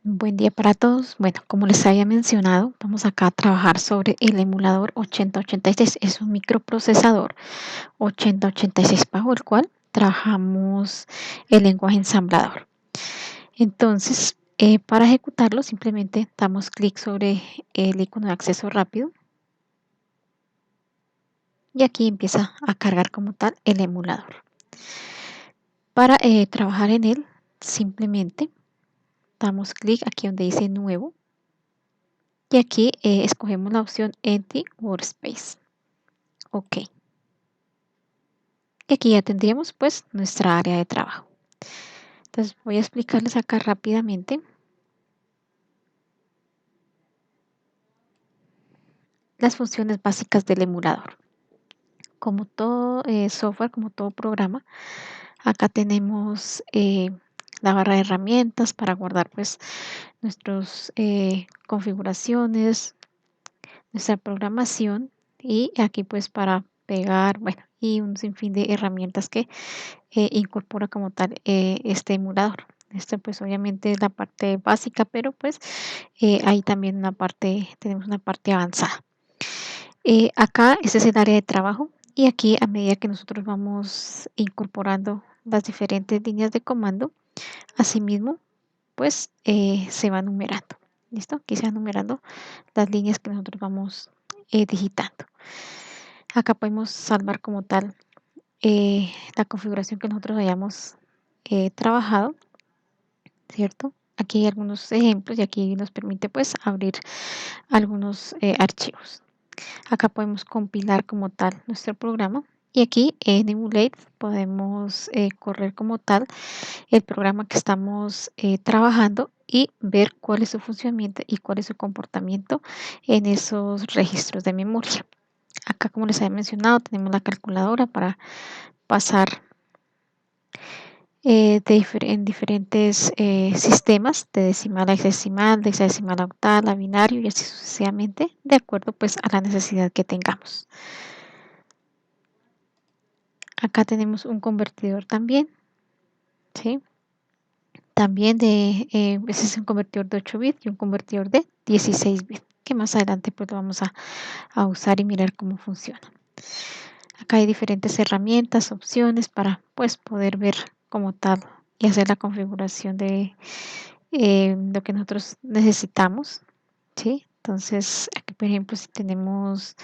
Buen día para todos. Bueno, como les había mencionado, vamos acá a trabajar sobre el emulador 8086. Es un microprocesador 8086 bajo el cual trabajamos el lenguaje ensamblador. Entonces, para ejecutarlo, simplemente damos clic sobre el icono de acceso rápido y aquí empieza a cargar como tal el emulador. Para trabajar en él, simplemente damos clic aquí donde dice nuevo. Y aquí escogemos la opción Empty Workspace. OK. Y aquí ya tendríamos pues nuestra área de trabajo. Entonces voy a explicarles acá rápidamente las funciones básicas del emulador. Como todo software, como todo programa, acá tenemos la barra de herramientas para guardar pues nuestras configuraciones, nuestra programación y aquí pues para pegar, bueno, y un sinfín de herramientas que incorpora como tal este emulador. Este pues obviamente es la parte básica, pero pues hay también tenemos una parte avanzada. Acá este es el área de trabajo y aquí a medida que nosotros vamos incorporando las diferentes líneas de comando, asimismo pues se va numerando. ¿Listo? Aquí se van numerando las líneas que nosotros vamos digitando. Acá podemos salvar como tal la configuración que nosotros hayamos trabajado, ¿cierto? Aquí hay algunos ejemplos y aquí nos permite pues abrir algunos archivos. Acá podemos compilar como tal nuestro programa y aquí en Emulate podemos correr como tal el programa que estamos trabajando y ver cuál es su funcionamiento y cuál es su comportamiento en esos registros de memoria. Acá, como les había mencionado, tenemos la calculadora para pasar en diferentes sistemas de decimal a hexadecimal, de hexadecimal a octal, a binario y así sucesivamente, de acuerdo pues a la necesidad que tengamos. Acá tenemos un convertidor también, ¿sí? También ese es un convertidor de 8 bits y un convertidor de 16 bits, que más adelante pues lo vamos a usar y mirar cómo funciona. Acá hay diferentes herramientas, opciones para pues poder ver como tal y hacer la configuración de lo que nosotros necesitamos, ¿sí? Entonces, aquí por ejemplo, si tenemos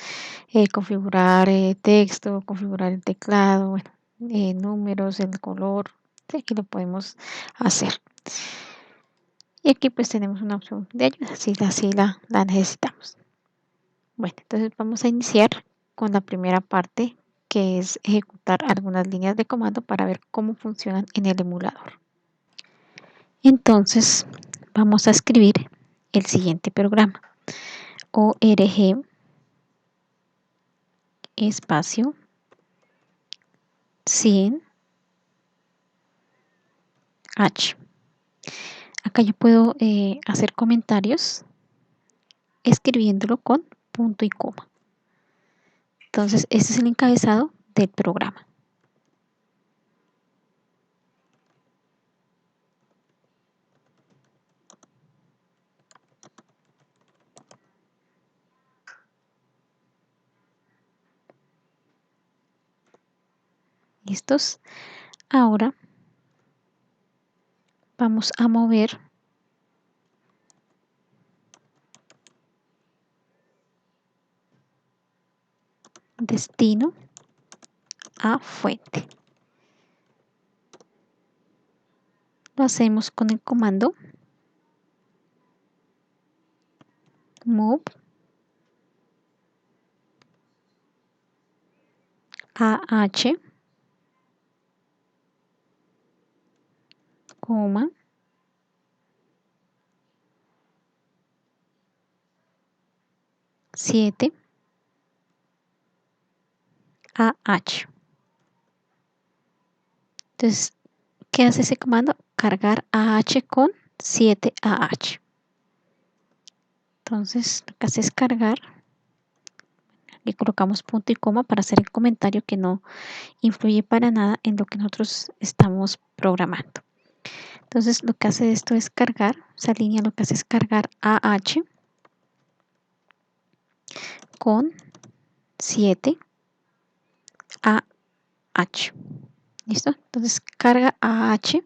configurar texto, configurar el teclado, bueno, números, el color, ¿sí? Aquí lo podemos hacer. Y aquí pues tenemos una opción de ayuda, si la necesitamos. Bueno, entonces vamos a iniciar con la primera parte, que es ejecutar algunas líneas de comando para ver cómo funcionan en el emulador. Entonces, vamos a escribir el siguiente programa. org espacio 100 h. Acá yo puedo hacer comentarios escribiéndolo con punto y coma. Entonces, este es el encabezado del programa. ¿Listos? Ahora vamos a mover destino a fuente. Lo hacemos con el comando move AH, coma, 7 AH. Entonces, ¿qué hace ese comando? Cargar AH con 7 AH. Entonces, lo que hace es cargar. Le colocamos punto y coma para hacer el comentario que no influye para nada en lo que nosotros estamos programando. Entonces lo que hace esto es cargar, esa línea lo que hace es cargar AH con 7 AH. ¿Listo? Entonces carga AH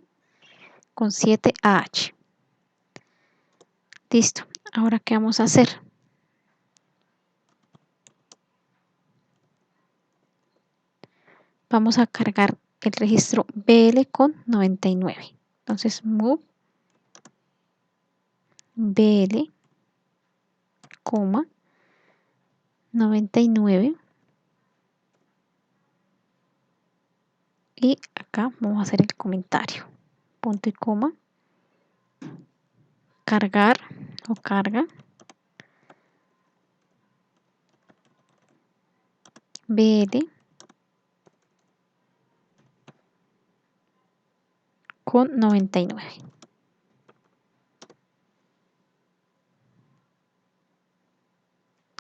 con 7 AH. Listo. Ahora, ¿qué vamos a hacer? Vamos a cargar el registro BL con 99. Entonces, move BL, 99. Y acá vamos a hacer el comentario. Punto y coma. Cargar o carga BL con 99.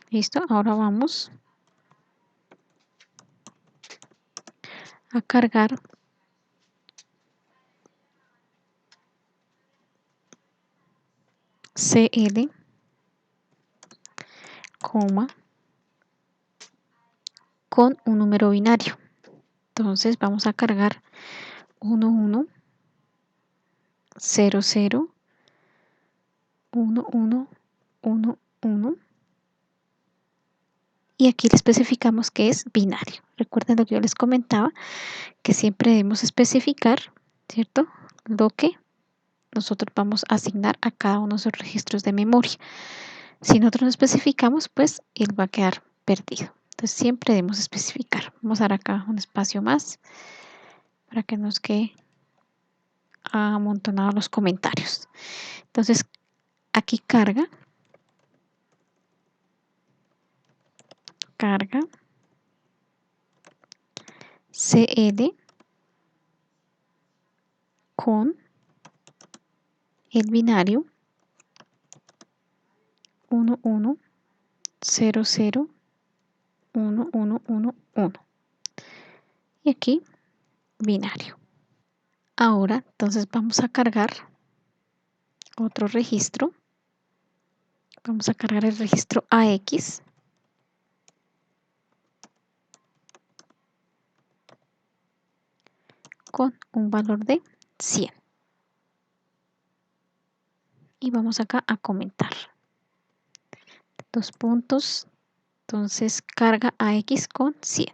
Listo, ahora vamos a cargar CL, con un número binario. Entonces vamos a cargar 11 00 11 11, y aquí le especificamos que es binario. Recuerden lo que yo les comentaba, que siempre debemos especificar, ¿cierto?, lo que nosotros vamos a asignar a cada uno de esos registros de memoria. Si nosotros no especificamos, pues él va a quedar perdido. Entonces siempre debemos especificar. Vamos a dar acá un espacio más para que nos quede amontonados los comentarios. Entonces aquí carga CL con el binario 11 00 1111, y aquí binario. Ahora entonces vamos a cargar otro registro. Vamos a cargar el registro AX con un valor de 100. Y vamos acá a comentar. Dos puntos. Entonces carga AX con 100.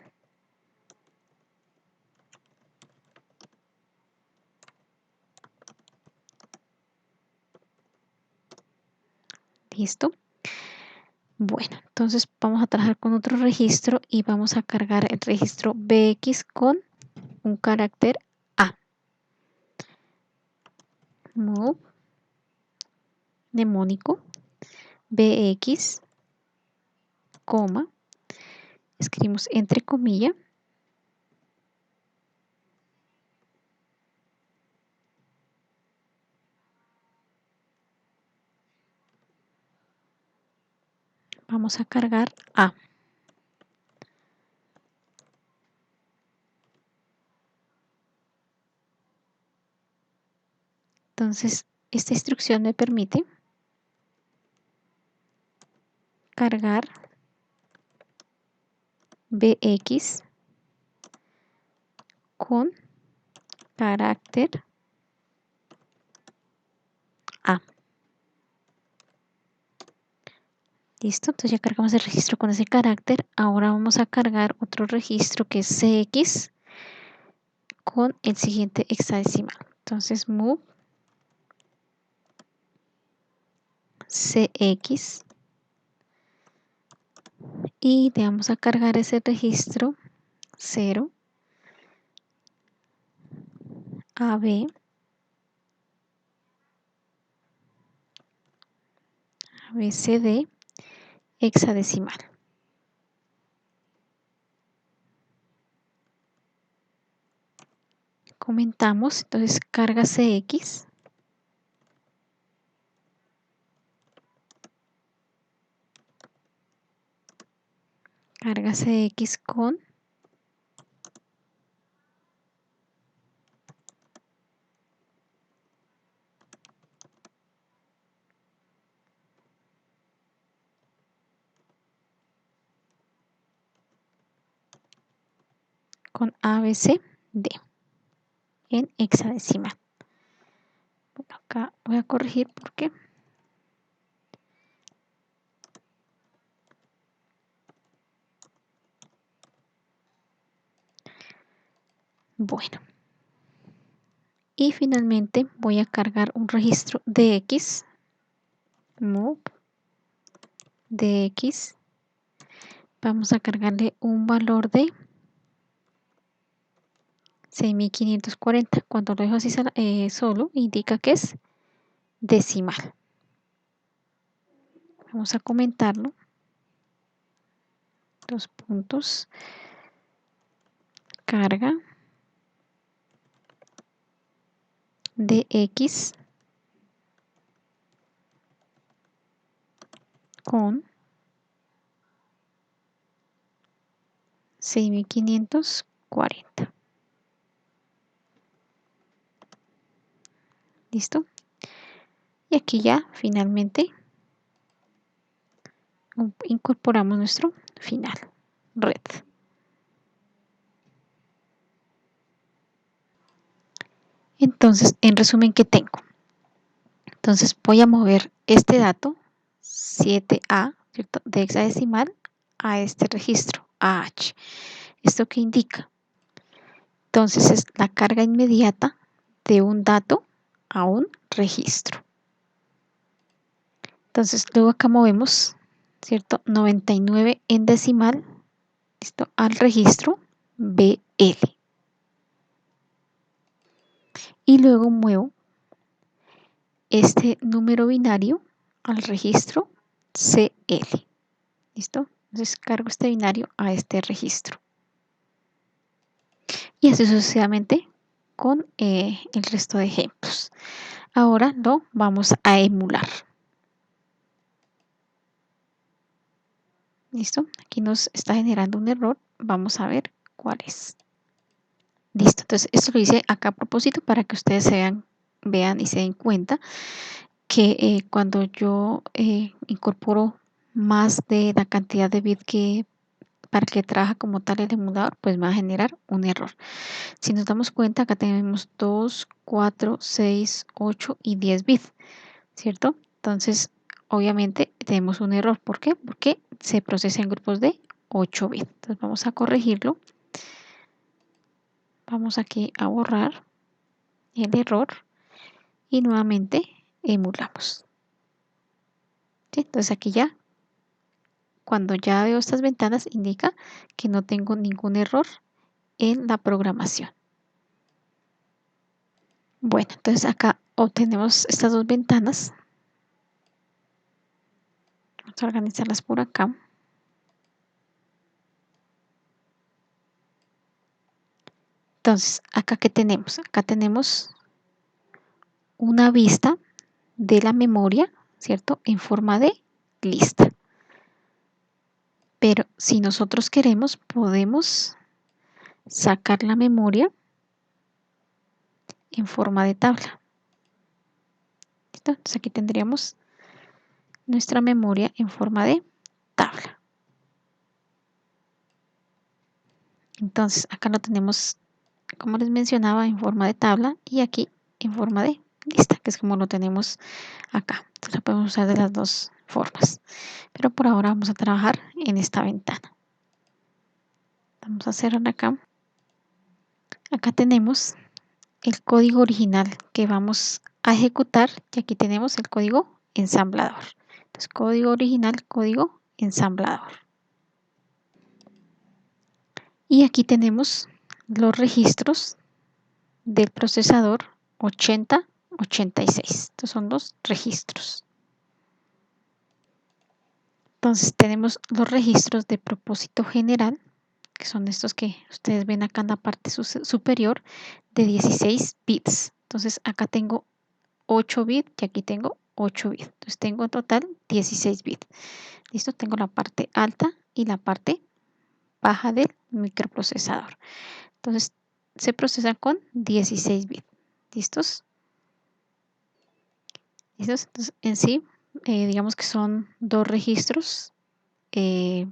Listo. Bueno, entonces vamos a trabajar con otro registro y vamos a cargar el registro BX con un carácter A. Move mnemónico BX, escribimos entre comillas, vamos a cargar A. Entonces, esta instrucción me permite cargar BX con carácter A. Listo, entonces ya cargamos el registro con ese carácter. Ahora vamos a cargar otro registro que es CX con el siguiente hexadecimal. Entonces, move CX, y le vamos a cargar ese registro 0 AB ABCD hexadecimal. Comentamos, entonces carga CX, con con ABCD en hexadecimal. Bueno, acá voy a corregir porque bueno. Y finalmente voy a cargar un registro de X, move de X. Vamos a cargarle un valor de 6540. Cuando lo dejo así solo, indica que es decimal. Vamos a comentarlo. Dos puntos. Carga de X con 6540. ¿Listo? Y aquí ya finalmente incorporamos nuestro final, red. Entonces, en resumen, ¿qué tengo? Entonces voy a mover este dato 7A, ¿cierto?, de hexadecimal a este registro AH. ¿Esto qué indica? Entonces es la carga inmediata de un dato a un registro. Entonces luego acá movemos, ¿cierto?, 99 en decimal, ¿listo?, al registro BL. Y luego muevo este número binario al registro CL. ¿Listo? Entonces cargo este binario a este registro. Y así sucesivamente con el resto de ejemplos. Ahora lo vamos a emular. ¿Listo? Aquí nos está generando un error. Vamos a ver cuál es. Listo. Entonces, esto lo hice acá a propósito para que ustedes vean y se den cuenta que cuando yo incorporo más de la cantidad de bits para que trabaja como tal el emulador, pues me va a generar un error. Si nos damos cuenta, acá tenemos 2, 4, 6, 8 y 10 bits, ¿cierto? Entonces, obviamente tenemos un error. ¿Por qué? Porque se procesa en grupos de 8 bits. Entonces, vamos a corregirlo. Vamos aquí a borrar el error y nuevamente emulamos. ¿Sí? Entonces, aquí ya, cuando ya veo estas ventanas, indica que no tengo ningún error en la programación. Bueno, entonces acá obtenemos estas dos ventanas. Vamos a organizarlas por acá. Entonces, acá ¿qué tenemos? Acá tenemos una vista de la memoria, ¿cierto?, en forma de lista. Pero si nosotros queremos, podemos sacar la memoria en forma de tabla. ¿Listo? Entonces aquí tendríamos nuestra memoria en forma de tabla. Entonces acá lo tenemos, como les mencionaba, en forma de tabla y aquí en forma de lista, que es como lo tenemos acá. Entonces la podemos usar de las dos formas. Pero por ahora vamos a trabajar en esta ventana. Vamos a cerrar acá. Acá tenemos el código original que vamos a ejecutar y aquí tenemos el código ensamblador. Entonces, código original, código ensamblador. Y aquí tenemos los registros del procesador 8086. Estos son los registros. Entonces, tenemos los registros de propósito general, que son estos que ustedes ven acá en la parte superior, de 16 bits. Entonces, acá tengo 8 bits y aquí tengo 8 bits. Entonces tengo en total 16 bits. ¿Listo? Tengo la parte alta y la parte baja del microprocesador. Entonces se procesa con 16 bits. ¿Listos? ¿Listos? Entonces en sí, digamos que son dos registros del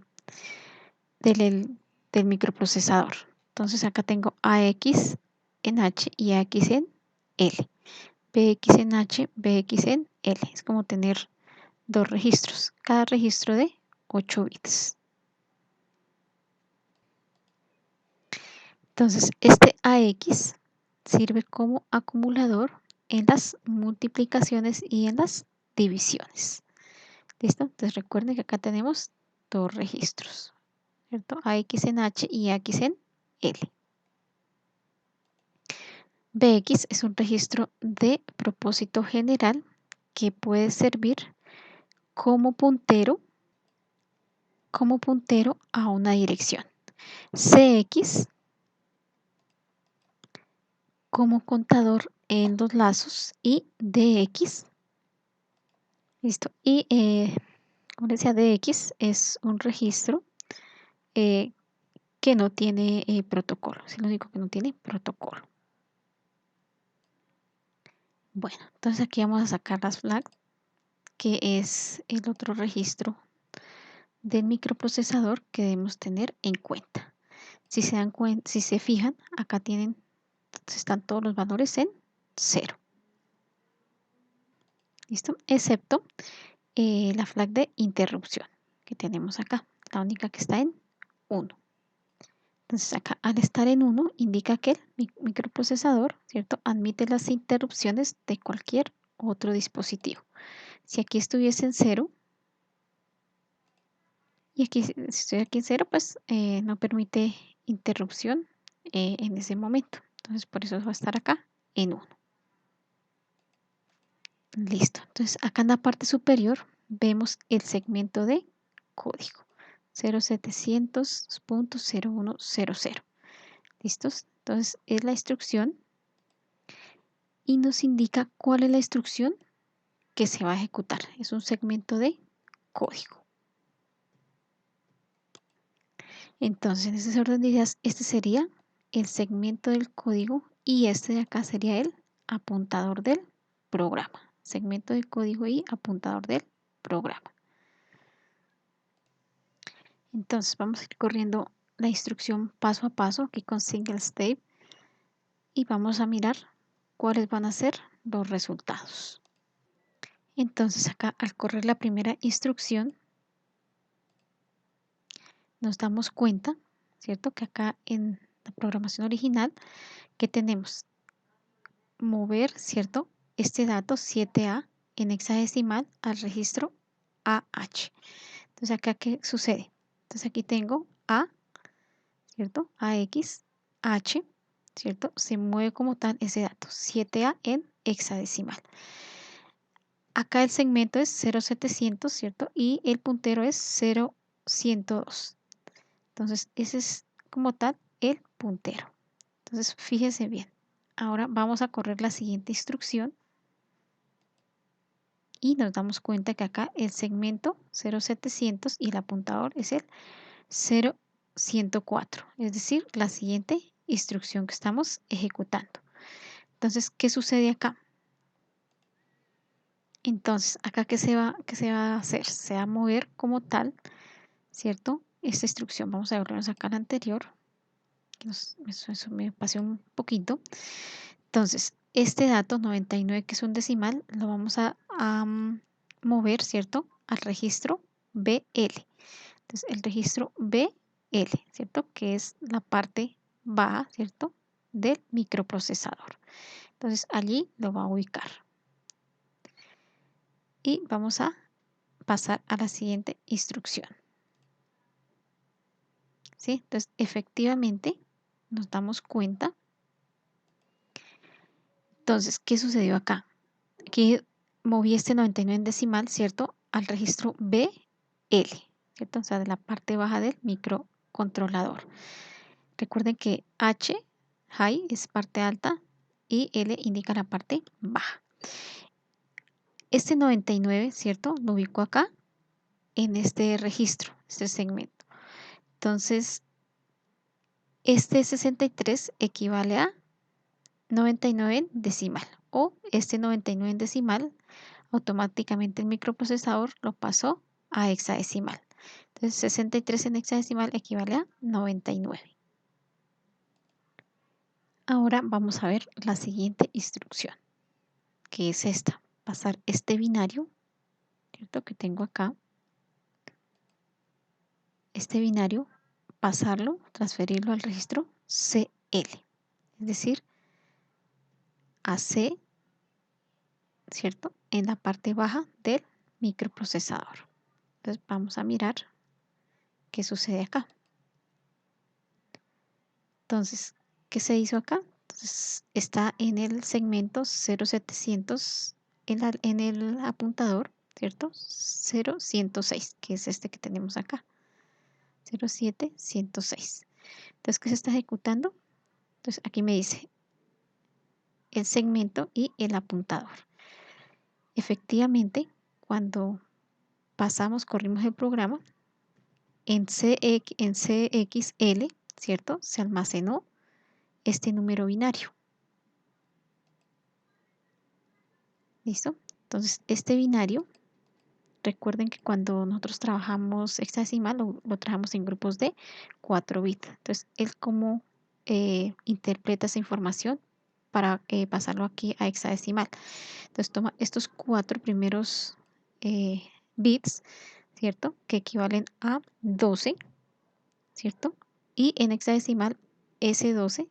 microprocesador. Entonces acá tengo AX en H y AX en L. BX en H, BX en L. Es como tener dos registros, cada registro de 8 bits. Entonces, este AX sirve como acumulador en las multiplicaciones y en las divisiones. ¿Listo? Entonces recuerden que acá tenemos dos registros, ¿cierto? AX en H y AX en L. BX es un registro de propósito general que puede servir como puntero a una dirección. CX como contador en los lazos y DX. Listo. Y como decía, DX es un registro que no tiene protocolo. Es el único que no tiene protocolo. Bueno, entonces aquí vamos a sacar las flags, que es el otro registro del microprocesador que debemos tener en cuenta. Si se dan cuenta, si se fijan, acá están todos los valores en 0. ¿Listo? Excepto la flag de interrupción que tenemos acá, la única que está en 1. Entonces acá al estar en 1 indica que el microprocesador, ¿cierto?, admite las interrupciones de cualquier otro dispositivo. Si aquí estuviese en 0, y aquí, si estoy aquí en 0, pues no permite interrupción en ese momento. Entonces por eso va a estar acá en 1. Listo. Entonces acá en la parte superior vemos el segmento de código 0700.0100. ¿Listos? Entonces es la instrucción y nos indica cuál es la instrucción que se va a ejecutar. Es un segmento de código. Entonces en ese orden de ideas, este sería el segmento del código y este de acá sería el apuntador del programa. Segmento de código y apuntador del programa. Entonces vamos a ir corriendo la instrucción paso a paso aquí con single step y vamos a mirar cuáles van a ser los resultados. Entonces acá al correr la primera instrucción nos damos cuenta, ¿cierto?, que acá en la programación original que tenemos mover, ¿cierto?, este dato 7A en hexadecimal al registro AH. Entonces acá, ¿qué sucede? Entonces aquí tengo A, ¿cierto? AX, H, ¿cierto? Se mueve como tal ese dato, 7A en hexadecimal. Acá el segmento es 0700, ¿cierto? Y el puntero es 0102. Entonces ese es como tal el puntero. Entonces fíjense bien. Ahora vamos a correr la siguiente instrucción y nos damos cuenta que acá el segmento 0700 y el apuntador es el 0104, es decir, la siguiente instrucción que estamos ejecutando. Entonces, ¿qué sucede acá? Entonces, acá ¿qué se va a hacer? Se va a mover como tal, ¿cierto? Esta instrucción, vamos a volvernos acá a la anterior, eso me pasó un poquito. Entonces, este dato 99, que es un decimal, lo vamos a mover, ¿cierto?, al registro BL. Entonces, el registro BL, ¿cierto?, que es la parte baja, ¿cierto?, del microprocesador. Entonces, allí lo va a ubicar. Y vamos a pasar a la siguiente instrucción. ¿Sí? Entonces, efectivamente, nos damos cuenta. Entonces, ¿qué sucedió acá? Que moví este 99 en decimal, ¿cierto?, al registro BL, ¿cierto? O sea, de la parte baja del microcontrolador. Recuerden que H, high, es parte alta y L indica la parte baja. Este 99, ¿cierto?, lo ubico acá en este registro, este segmento. Entonces, este 63 equivale a 99 en decimal, o este 99 en decimal automáticamente el microprocesador lo pasó a hexadecimal. Entonces 63 en hexadecimal equivale a 99. Ahora vamos a ver la siguiente instrucción, que es esta, pasar este binario, ¿cierto? Que tengo acá, este binario, pasarlo, transferirlo al registro CL, es decir, a C, ¿cierto? En la parte baja del microprocesador. Entonces vamos a mirar qué sucede acá. Entonces, ¿qué se hizo acá? Entonces, está en el segmento 0700 en el apuntador, ¿cierto? 0106, que es este que tenemos acá. 07106. Entonces, ¿qué se está ejecutando? Entonces, aquí me dice el segmento y el apuntador. Efectivamente, cuando corrimos el programa, en CXL, ¿cierto? Se almacenó este número binario. ¿Listo? Entonces, este binario, recuerden que cuando nosotros trabajamos hexadecimal, lo trabajamos en grupos de 4 bits. Entonces, él cómo interpreta esa información para pasarlo aquí a hexadecimal. Entonces, toma estos 4 primeros bits, ¿cierto? Que equivalen a 12, ¿cierto? Y en hexadecimal, ese 12,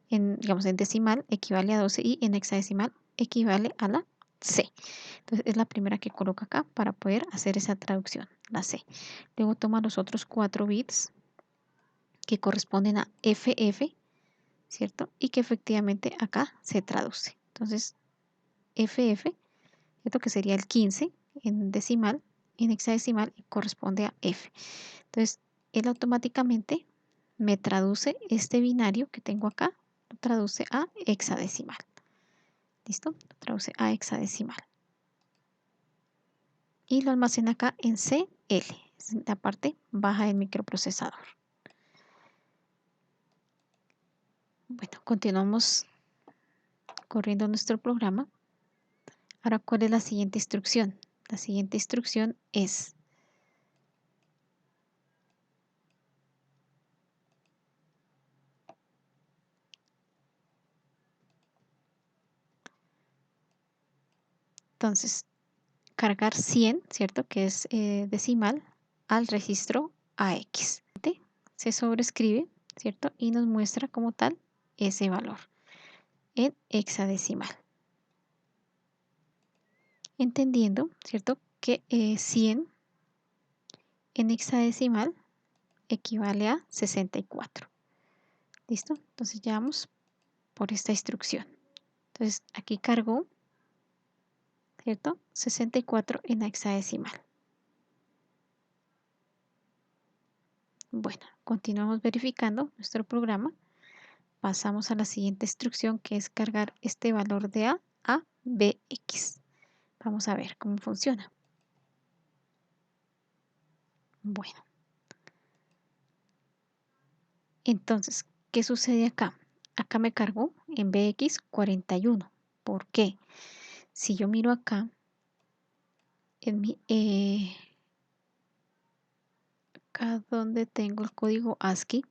digamos, en decimal equivale a 12 y en hexadecimal equivale a la C. Entonces es la primera que coloco acá para poder hacer esa traducción, la C. Luego toma los otros 4 bits que corresponden a FF, ¿cierto? Y que efectivamente acá se traduce. Entonces FF, esto que sería el 15 en decimal, en hexadecimal corresponde a F. Entonces él automáticamente me traduce este binario que tengo acá, lo traduce a hexadecimal. ¿Listo? Lo traduce a hexadecimal. Y lo almacena acá en CL, es la parte baja del microprocesador. Bueno, continuamos corriendo nuestro programa. Ahora, ¿cuál es la siguiente instrucción? La siguiente instrucción es entonces cargar 100, ¿cierto? Que es decimal, al registro AX. Se sobrescribe, ¿cierto? Y nos muestra como tal ese valor en hexadecimal. Entendiendo, ¿cierto? Que 100 en hexadecimal equivale a 64. ¿Listo? Entonces ya vamos por esta instrucción. Entonces aquí cargó, ¿cierto? 64 en hexadecimal. Bueno, continuamos verificando nuestro programa. Pasamos a la siguiente instrucción, que es cargar este valor de A BX. Vamos a ver cómo funciona. Bueno, entonces, ¿qué sucede acá? Acá me cargó en BX 41. ¿Por qué? Si yo miro acá, en mi, acá donde tengo el código ASCII,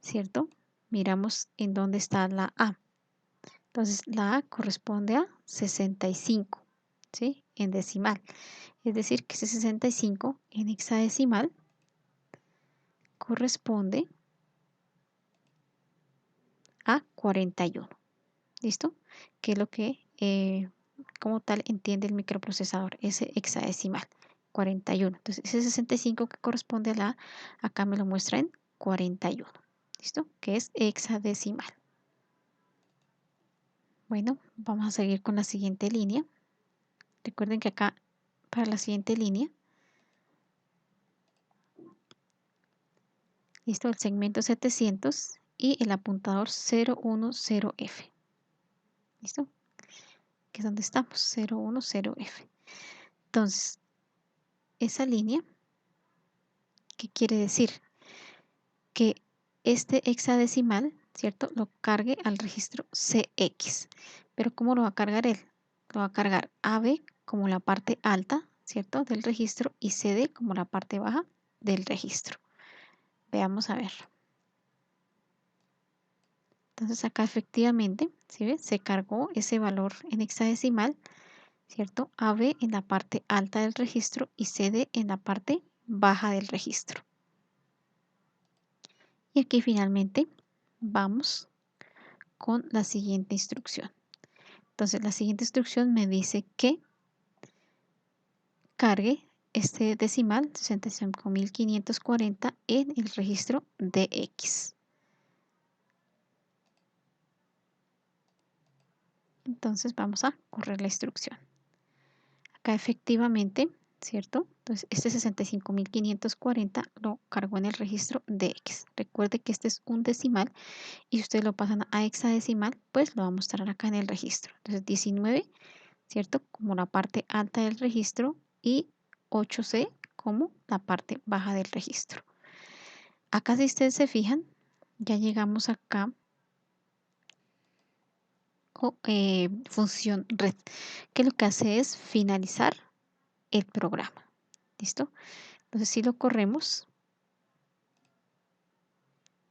¿cierto? Miramos en dónde está la A. Entonces, la A corresponde a 65, ¿sí? En decimal. Es decir, que ese 65 en hexadecimal corresponde a 41. ¿Listo? Que es lo que como tal entiende el microprocesador, ese hexadecimal, 41. Entonces, ese 65 que corresponde a la A, acá me lo muestra en 41. ¿Listo? Que es hexadecimal. Bueno, vamos a seguir con la siguiente línea. Recuerden que acá, para la siguiente línea, listo, el segmento 700 y el apuntador 010F. ¿Listo? Que es donde estamos, 010F. Entonces, esa línea, ¿qué quiere decir? Que este hexadecimal, ¿cierto? Lo cargue al registro CX. Pero ¿cómo lo va a cargar él? Lo va a cargar AB como la parte alta, ¿cierto? Del registro y CD como la parte baja del registro. Veamos a ver. Entonces acá efectivamente, ¿sí ves? Se cargó ese valor en hexadecimal, ¿cierto? AB en la parte alta del registro y CD en la parte baja del registro. Y aquí finalmente vamos con la siguiente instrucción. Entonces la siguiente instrucción me dice que cargue este decimal 65.540 en el registro DX. Entonces vamos a correr la instrucción. Acá efectivamente, ¿cierto? Entonces este 65.540 lo cargó en el registro DX. Recuerde que este es un decimal y si ustedes lo pasan a hexadecimal, pues lo va a mostrar acá en el registro. Entonces 19, ¿cierto? Como la parte alta del registro y 8C como la parte baja del registro. Acá si ustedes se fijan, ya llegamos acá función red, que lo que hace es finalizar el programa. ¿Listo? Entonces si lo corremos,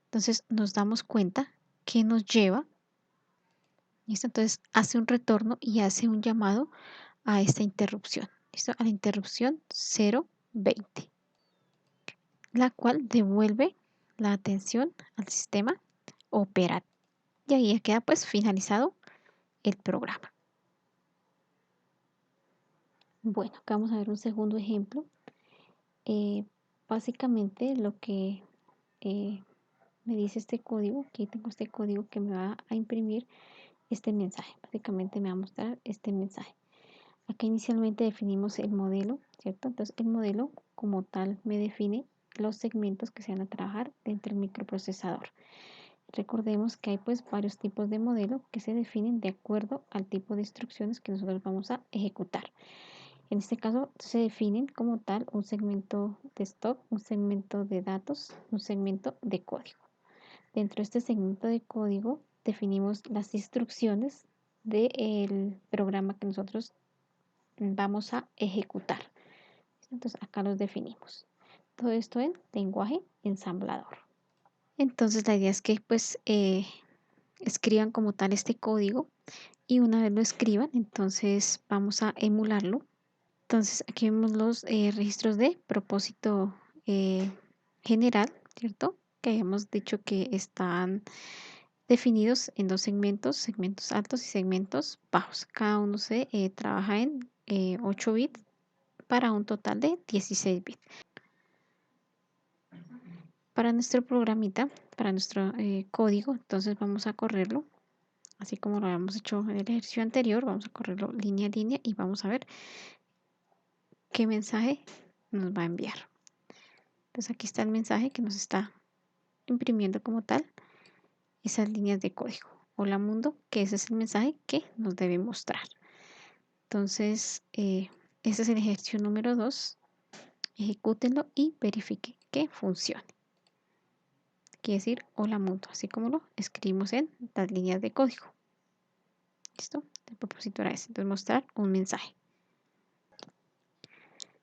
entonces nos damos cuenta que nos lleva, ¿listo? Entonces hace un retorno y hace un llamado a esta interrupción, ¿listo? A la interrupción 020, la cual devuelve la atención al sistema operativo. Y ahí ya queda pues finalizado el programa. Bueno, acá vamos a ver un segundo ejemplo. Básicamente lo que me dice este código, aquí tengo este código que me va a imprimir este mensaje. Básicamente me va a mostrar este mensaje. Acá inicialmente definimos el modelo, ¿cierto? Entonces el modelo como tal me define los segmentos que se van a trabajar dentro del microprocesador. Recordemos que hay pues varios tipos de modelo que se definen de acuerdo al tipo de instrucciones que nosotros vamos a ejecutar. En este caso se definen como tal un segmento de stock, un segmento de datos, un segmento de código. Dentro de este segmento de código definimos las instrucciones del programa que nosotros vamos a ejecutar. Entonces acá los definimos. Todo esto en lenguaje ensamblador. Entonces la idea es que pues escriban como tal este código y una vez lo escriban, entonces vamos a emularlo. Entonces aquí vemos los registros de propósito general, ¿cierto? Que habíamos dicho que están definidos en dos segmentos, segmentos altos y segmentos bajos. Cada uno se trabaja en 8 bits para un total de 16 bits. Para nuestro programita, para nuestro código, entonces vamos a correrlo, así como lo habíamos hecho en el ejercicio anterior, vamos a correrlo línea a línea y vamos a ver qué mensaje nos va a enviar. Entonces aquí está el mensaje que nos está imprimiendo como tal esas líneas de código. Hola mundo, que ese es el mensaje que nos debe mostrar. Entonces, este es el ejercicio número 2. Ejecútenlo y verifique que funcione. Quiere decir hola mundo, así como lo escribimos en las líneas de código. ¿Listo? El propósito era ese, entonces mostrar un mensaje.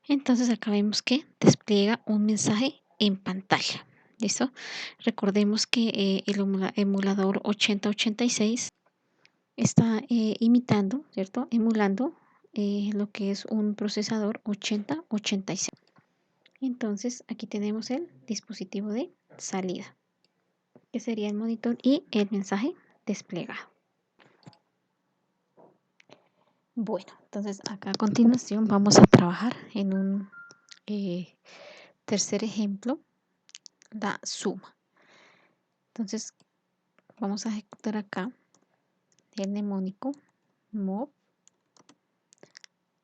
Entonces acá vemos que despliega un mensaje en pantalla. ¿Listo? Recordemos que el emulador 8086 está imitando, ¿cierto? Emulando lo que es un procesador 8086. Entonces aquí tenemos el dispositivo de salida, que sería el monitor y el mensaje desplegado. Bueno, entonces acá a continuación vamos a trabajar en un tercer ejemplo, la suma. Entonces vamos a ejecutar acá el mnemónico mov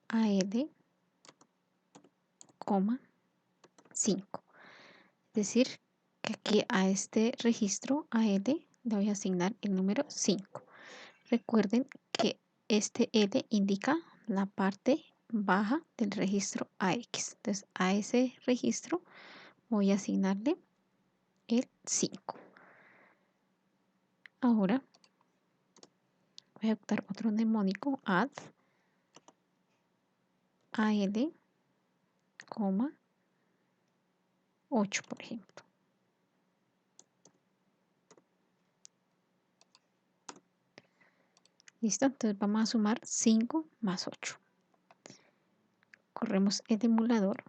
AL, 5. Es decir, que aquí a este registro AL le voy a asignar el número 5. Recuerden que este L indica la parte baja del registro AX. Entonces a ese registro voy a asignarle el 5. Ahora voy a ejecutar otro mnemónico add AL, 8, por ejemplo. ¿Listo? Entonces vamos a sumar 5 más 8. Corremos el emulador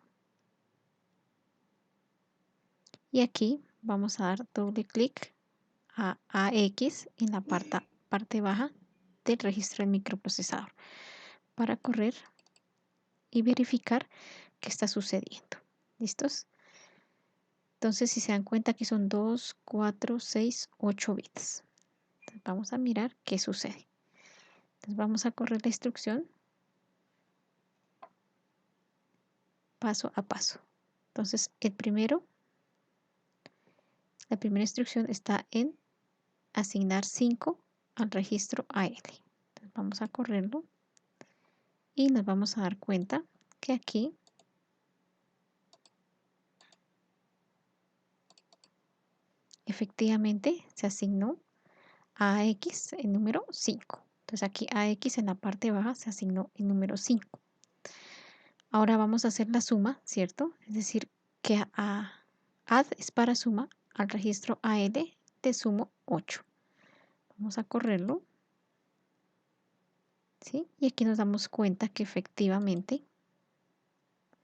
y aquí vamos a dar doble clic a AX en la parte baja del registro del microprocesador para correr y verificar qué está sucediendo. ¿Listos? Entonces, si se dan cuenta que son 2, 4, 6, 8 bits. Entonces, vamos a mirar qué sucede. Entonces, vamos a correr la instrucción paso a paso. Entonces, la primera instrucción está en asignar 5 al registro AL. Entonces, vamos a correrlo y nos vamos a dar cuenta que aquí efectivamente se asignó a AX el número 5. Entonces aquí AX en la parte baja se asignó el número 5. Ahora vamos a hacer la suma, ¿cierto? Es decir, que add es para suma, al registro AL le sumo 8. Vamos a correrlo, ¿sí? Y aquí nos damos cuenta que efectivamente,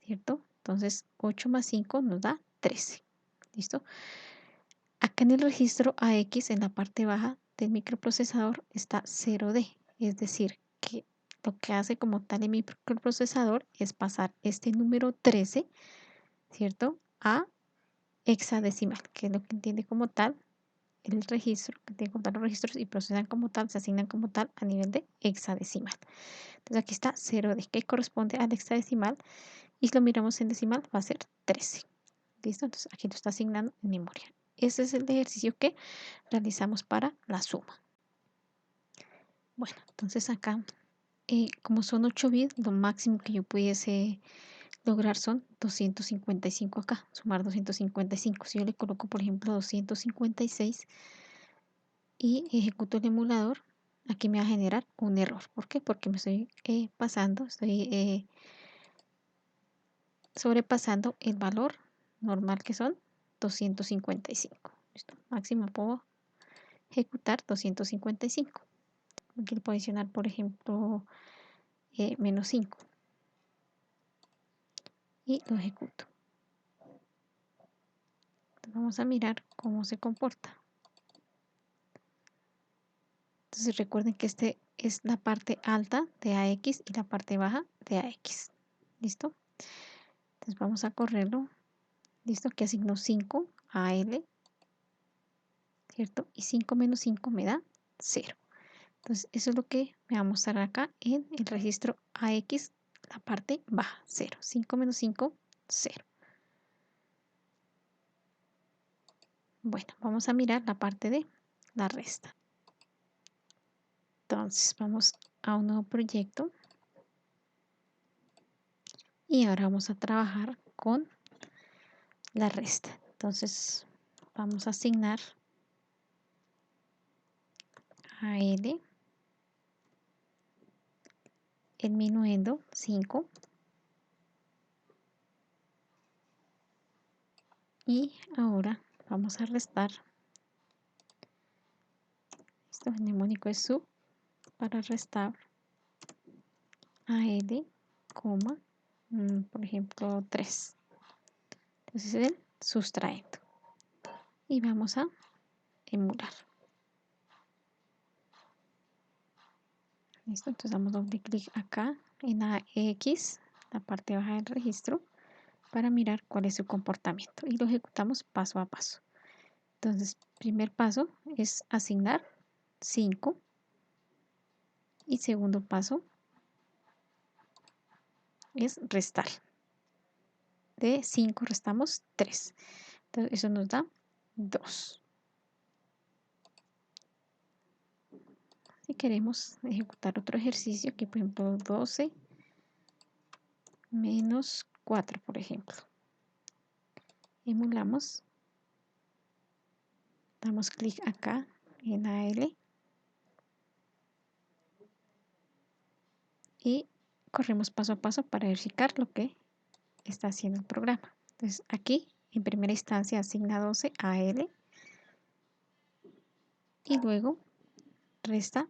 ¿cierto? Entonces 8 más 5 nos da 13. ¿Listo? Acá en el registro AX, en la parte baja del microprocesador, está 0D. Es decir, que lo que hace como tal el microprocesador es pasar este número 13, ¿cierto? A hexadecimal, que es lo que entiende como tal el registro, que tiene como tal los registros y procesan como tal, se asignan como tal a nivel de hexadecimal. Entonces aquí está 0D, que corresponde al hexadecimal, y si lo miramos en decimal va a ser 13. ¿Listo? Entonces aquí lo está asignando en memoria. Ese es el ejercicio que realizamos para la suma. Bueno, entonces acá, como son 8 bits, lo máximo que yo pudiese lograr son 255 acá, sumar 255. Si yo le coloco, por ejemplo, 256 y ejecuto el emulador, aquí me va a generar un error. ¿Por qué? Porque me estoy estoy sobrepasando el valor normal que son 255. ¿Listo? Máximo puedo ejecutar 255. Aquí le puedo adicionar, por ejemplo, menos 5 y lo ejecuto. Entonces vamos a mirar cómo se comporta. Entonces recuerden que este es la parte alta de AX y la parte baja de AX. ¿Listo? Entonces vamos a correrlo. ¿Listo? Que asignó 5 a L, ¿cierto? Y 5 menos 5 me da 0. Entonces eso es lo que me va a mostrar acá en el registro AX, la parte baja, 0. 5 menos 5, 0. Bueno, vamos a mirar la parte de la resta. Entonces vamos a un nuevo proyecto y ahora vamos a trabajar con la resta. Entonces vamos a asignar a L el minuendo 5 y ahora vamos a restar. Esto el mnemónico es sub para restar a L, coma, por ejemplo 3. Entonces es el sustrayendo y vamos a emular. Listo, entonces damos doble clic acá en AX, la parte baja del registro, para mirar cuál es su comportamiento y lo ejecutamos paso a paso. Entonces, primer paso es asignar 5 y segundo paso es restar. De 5 restamos 3. Entonces, eso nos da 2. Si queremos ejecutar otro ejercicio, aquí por ejemplo 12 menos 4, por ejemplo. Emulamos, damos clic acá en AL y corremos paso a paso para verificar lo que está haciendo el programa. Entonces aquí en primera instancia asigna 12 a L y luego resta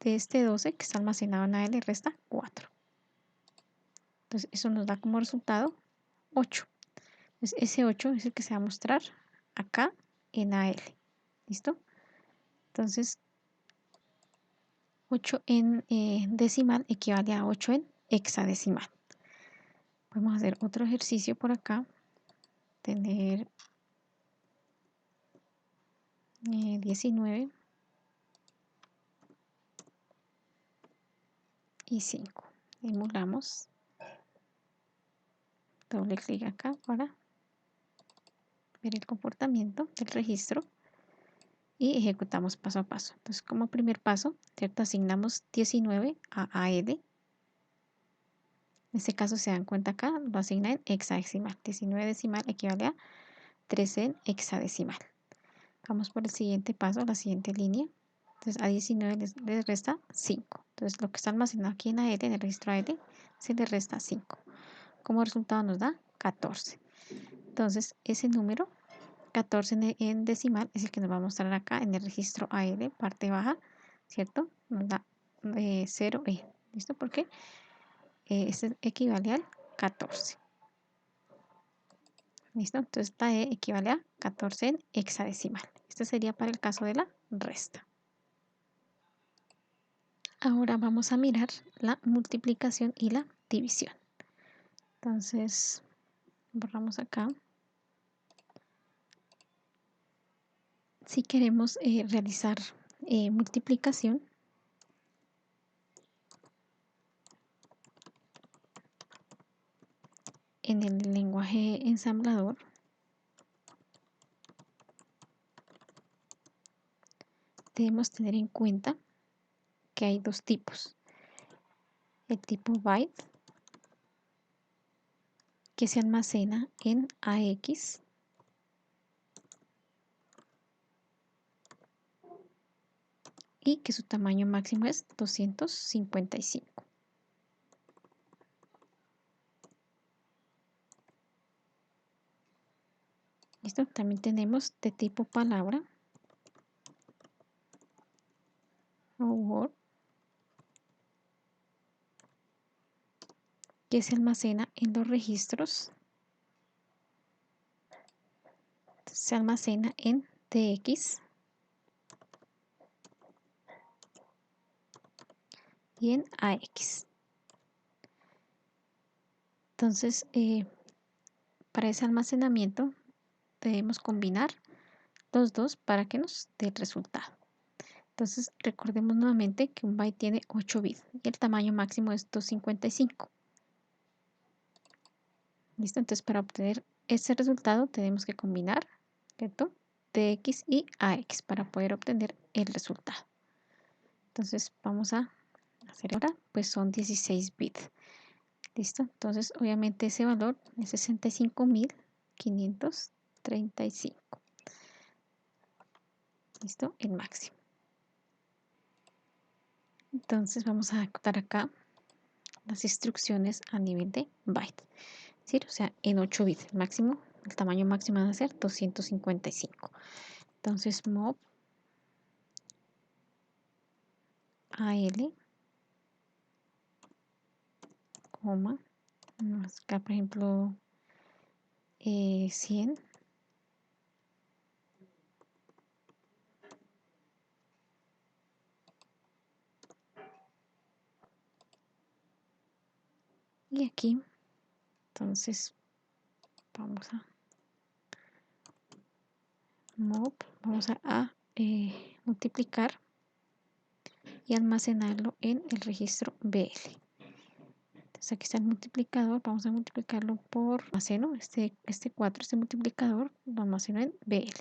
de este 12 que está almacenado en AL resta 4. Entonces eso nos da como resultado 8. Entonces ese 8 es el que se va a mostrar acá en AL. ¿Listo? Entonces 8 en decimal equivale a 8 en hexadecimal. Podemos hacer otro ejercicio por acá. Tener 19 y 5. Emulamos. Doble clic acá para ver el comportamiento del registro y ejecutamos paso a paso. Entonces, como primer paso, ¿cierto? Asignamos 19 a AL. En este caso, se dan cuenta acá, lo asigna en hexadecimal. 19 decimal equivale a 13 en hexadecimal. Vamos por el siguiente paso, la siguiente línea. Entonces, a 19 le resta 5. Entonces, lo que está almacenado aquí en AL, en el registro AL, se le resta 5. Como resultado nos da 14. Entonces, ese número 14 en decimal es el que nos va a mostrar acá en el registro AL, parte baja, ¿cierto? Nos da 0E, ¿listo? Porque este equivale al 14. ¿Listo? Entonces esta E equivale a 14 en hexadecimal. Este sería para el caso de la resta. Ahora vamos a mirar la multiplicación y la división. Entonces, borramos acá. Si queremos realizar multiplicación, en el lenguaje ensamblador, debemos tener en cuenta que hay dos tipos. El tipo byte, que se almacena en AX, y que su tamaño máximo es 255. ¿Listo? También tenemos de tipo palabra o word, que se almacena en los registros, se almacena en TX y en AX. Entonces, para ese almacenamiento debemos combinar los dos para que nos dé el resultado. Entonces, recordemos nuevamente que un byte tiene 8 bits y el tamaño máximo es 255. ¿Listo? Entonces, para obtener este resultado tenemos que combinar, ¿cierto? TX y AX para poder obtener el resultado. Entonces, vamos a hacer ahora, pues son 16 bits. ¿Listo? Entonces, obviamente ese valor es 65.535. ¿Listo? El máximo. Entonces, vamos a ejecutar acá las instrucciones a nivel de byte. ¿Sí? O sea, en 8 bits. El máximo, el tamaño máximo va a ser 255. Entonces, mob AL, coma, acá por ejemplo 100. Y aquí, entonces, vamos a mob, vamos a multiplicar y almacenarlo en el registro BL. Entonces aquí está el multiplicador, vamos a multiplicarlo por almaceno, este 4, este multiplicador lo almaceno en BL.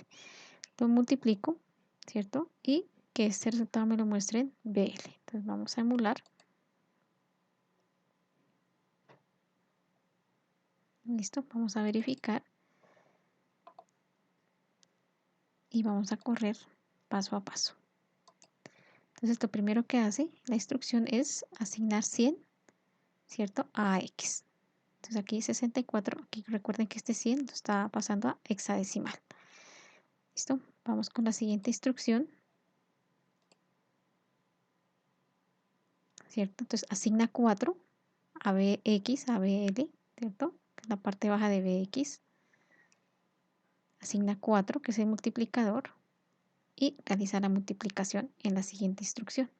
Lo multiplico, ¿cierto? Y que este resultado me lo muestre en BL. Entonces vamos a emular. Listo, vamos a verificar. Y vamos a correr paso a paso. Entonces lo primero que hace la instrucción es asignar 100, ¿cierto? A X. Entonces aquí 64, aquí recuerden que este 100 lo está pasando a hexadecimal. ¿Listo? Vamos con la siguiente instrucción. ¿cierto? Entonces asigna 4 a BX, a BL, ¿cierto? Que es la parte baja de BX. Asigna 4, que es el multiplicador, y realiza la multiplicación en la siguiente instrucción.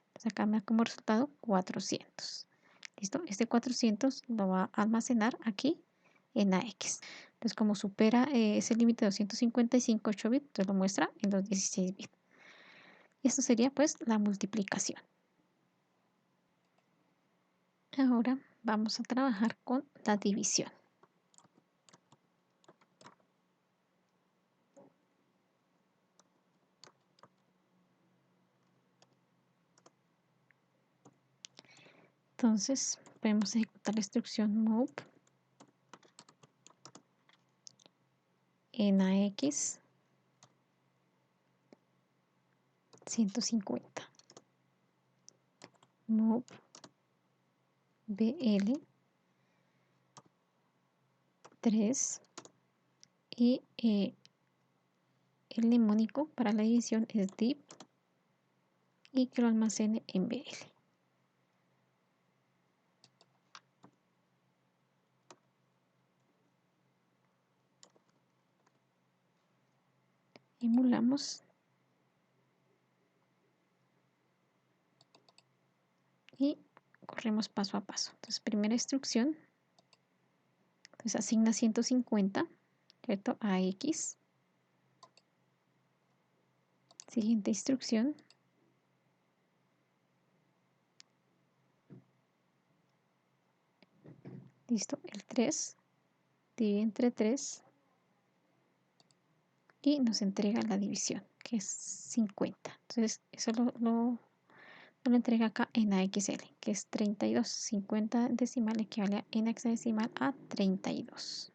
Entonces acá me da como resultado 400. ¿Listo? Este 400 lo va a almacenar aquí en AX. Entonces como supera ese límite de 255 8 bits, entonces lo muestra en los 16 bits. Y esto sería pues la multiplicación. Ahora vamos a trabajar con la división. Entonces podemos ejecutar la instrucción move en AX 150, move BL 3 y el mnemónico para la división es div y que lo almacene en BL. Emulamos y corremos paso a paso. Entonces, primera instrucción, pues asigna 150, ¿cierto? A X. Siguiente instrucción, listo, el 3, divide entre 3 y nos entrega la división, que es 50. Entonces, eso lo entrega acá en AXL, que es 32. 50 decimal equivale en hexadecimal a 32.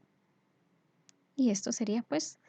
Y esto sería pues